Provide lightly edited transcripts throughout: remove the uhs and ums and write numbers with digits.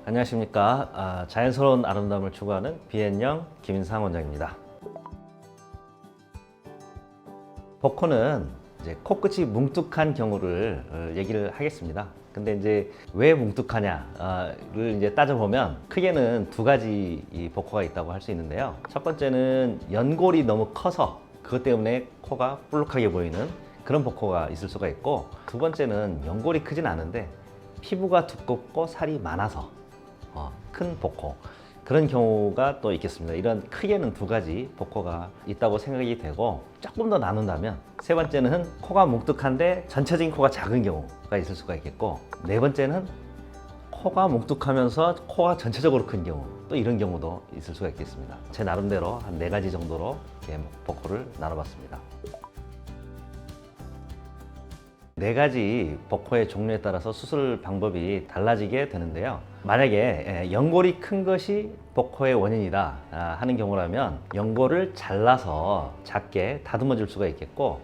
안녕하십니까. 자연스러운 아름다움을 추구하는 비앤영 김인상 원장입니다. 복코는 이제 코끝이 뭉툭한 경우를 얘기를 하겠습니다. 근데 이제 왜 뭉툭하냐를 이제 따져보면 크게는 두 가지 이 복코가 있다고 할 수 있는데요. 첫 번째는 연골이 너무 커서 그것 때문에 코가 볼록하게 보이는 그런 복코가 있을 수가 있고, 두 번째는 연골이 크진 않은데 피부가 두껍고 살이 많아서 큰 복코, 그런 경우가 또 있겠습니다. 이런 크게는 두 가지 복코가 있다고 생각이 되고, 조금 더 나눈다면 세 번째는 코가 뭉툭한데 전체적인 코가 작은 경우가 있을 수가 있겠고, 네 번째는 코가 뭉툭하면서 코가 전체적으로 큰 경우, 또 이런 경우도 있을 수가 있겠습니다. 제 나름대로 한 네 가지 정도로 복코를 나눠봤습니다. 네 가지 복코의 종류에 따라서 수술 방법이 달라지게 되는데요. 만약에 연골이 큰 것이 복코의 원인이다 하는 경우라면 연골을 잘라서 작게 다듬어 줄 수가 있겠고,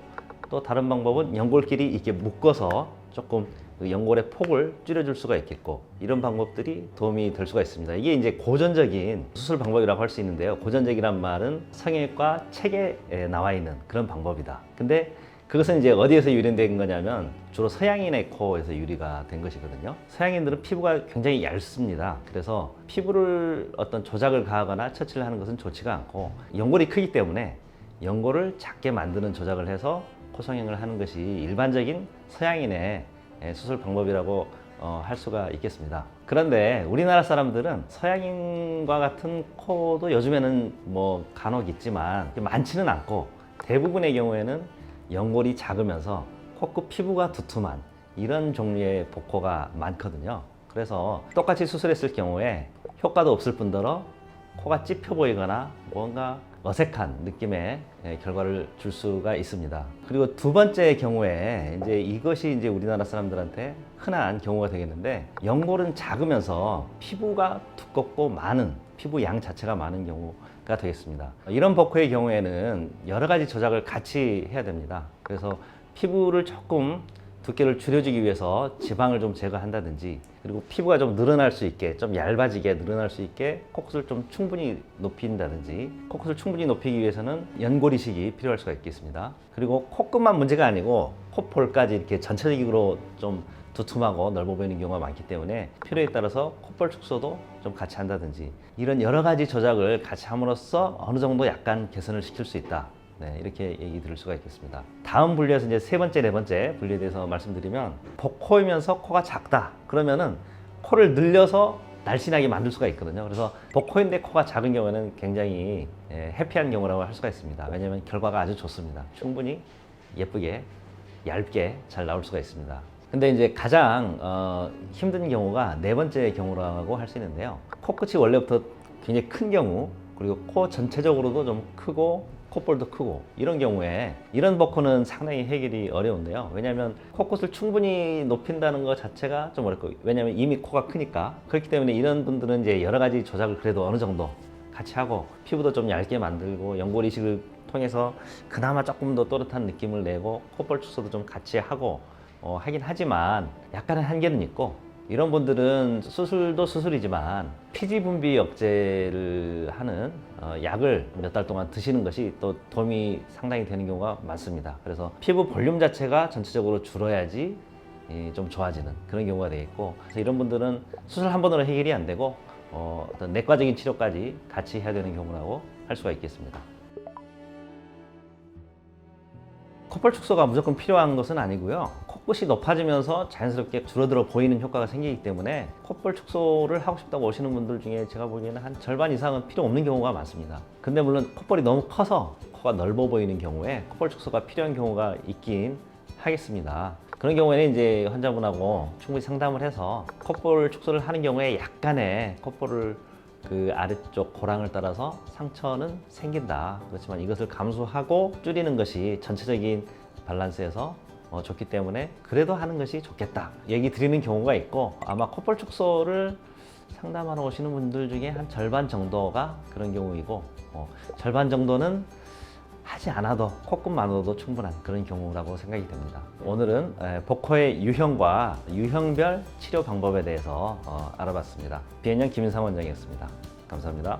또 다른 방법은 연골끼리 이렇게 묶어서 조금 연골의 폭을 줄여줄 수가 있겠고, 이런 방법들이 도움이 될 수가 있습니다. 이게 이제 고전적인 수술 방법이라고 할 수 있는데요. 고전적이란 말은 성형외과 책에 나와 있는 그런 방법이다. 근데 그것은 이제 어디에서 유래된 거냐면 주로 서양인의 코에서 유래가 된 것이거든요. 서양인들은 피부가 굉장히 얇습니다. 그래서 피부를 어떤 조작을 가하거나 처치를 하는 것은 좋지가 않고, 연골이 크기 때문에 연골을 작게 만드는 조작을 해서 코 성형을 하는 것이 일반적인 서양인의 수술 방법이라고 할 수가 있겠습니다. 그런데 우리나라 사람들은 서양인과 같은 코도 요즘에는 뭐 간혹 있지만 많지는 않고, 대부분의 경우에는 연골이 작으면서 코끝 피부가 두툼한 이런 종류의 복코가 많거든요. 그래서 똑같이 수술했을 경우에 효과도 없을 뿐더러 코가 찝혀 보이거나 뭔가 어색한 느낌의 결과를 줄 수가 있습니다. 그리고 두 번째 경우에 이제 이것이 이제 우리나라 사람들한테 흔한 경우가 되겠는데, 연골은 작으면서 피부가 두껍고 많은, 피부 양 자체가 많은 경우가 되겠습니다. 이런 복코의 경우에는 여러 가지 조작을 같이 해야 됩니다. 그래서 피부를 조금 두께를 줄여주기 위해서 지방을 좀 제거한다든지, 그리고 피부가 좀 늘어날 수 있게, 좀 얇아지게 늘어날 수 있게 코끝을 좀 충분히 높인다든지, 코끝을 충분히 높이기 위해서는 연골 이식이 필요할 수가 있겠습니다. 그리고 코끝만 문제가 아니고 콧볼까지 이렇게 전체적으로 좀 두툼하고 넓어 보이는 경우가 많기 때문에 필요에 따라서 콧볼 축소도 좀 같이 한다든지, 이런 여러 가지 조작을 같이 함으로써 어느 정도 약간 개선을 시킬 수 있다. 네, 이렇게 얘기 드릴 수가 있겠습니다. 다음 분류에서 이제 세 번째, 네 번째 분류에 대해서 말씀드리면, 복코이면서 코가 작다. 그러면은 코를 늘려서 날씬하게 만들 수가 있거든요. 그래서 복코인데 코가 작은 경우에는 굉장히 해피한 경우라고 할 수가 있습니다. 왜냐하면 결과가 아주 좋습니다. 충분히 예쁘게, 얇게 잘 나올 수가 있습니다. 근데 이제 가장 힘든 경우가 네 번째 경우라고 할 수 있는데요. 코끝이 원래부터 굉장히 큰 경우, 그리고 코 전체적으로도 좀 크고 콧볼도 크고, 이런 경우에 이런 복코는 상당히 해결이 어려운데요. 왜냐하면 코끝을 충분히 높인다는 것 자체가 좀 어렵고, 왜냐하면 이미 코가 크니까. 그렇기 때문에 이런 분들은 이제 여러 가지 조작을 그래도 어느 정도 같이 하고, 피부도 좀 얇게 만들고, 연골 이식을 통해서 그나마 조금 더 또렷한 느낌을 내고, 콧볼 축소도 좀 같이 하고 하긴 하지만 약간의 한계는 있고, 이런 분들은 수술도 수술이지만 피지 분비 억제를 하는 약을 몇 달 동안 드시는 것이 또 도움이 상당히 되는 경우가 많습니다. 그래서 피부 볼륨 자체가 전체적으로 줄어야지 좀 좋아지는 그런 경우가 되겠고, 그래서 이런 분들은 수술 한 번으로 해결이 안 되고 어떤 내과적인 치료까지 같이 해야 되는 경우라고 할 수가 있겠습니다. 콧볼 축소가 무조건 필요한 것은 아니고요. 코끝이 높아지면서 자연스럽게 줄어들어 보이는 효과가 생기기 때문에 콧볼 축소를 하고 싶다고 오시는 분들 중에 제가 보기에는 한 절반 이상은 필요 없는 경우가 많습니다. 근데 물론 콧볼이 너무 커서 코가 넓어 보이는 경우에 콧볼 축소가 필요한 경우가 있긴 하겠습니다. 그런 경우에는 이제 환자분하고 충분히 상담을 해서 콧볼 축소를 하는 경우에 약간의 콧볼을 그 아래쪽 고랑을 따라서 상처는 생긴다. 그렇지만 이것을 감수하고 줄이는 것이 전체적인 밸런스에서 좋기 때문에 그래도 하는 것이 좋겠다 얘기 드리는 경우가 있고, 아마 콧볼 축소를 상담하러 오시는 분들 중에 한 절반 정도가 그런 경우이고, 절반 정도는 하지 않아도 콧구멍만으로도 충분한 그런 경우라고 생각이 됩니다. 오늘은 복코의 유형과 유형별 치료 방법에 대해서 알아봤습니다. 비엔형 김인상 원장이었습니다. 감사합니다.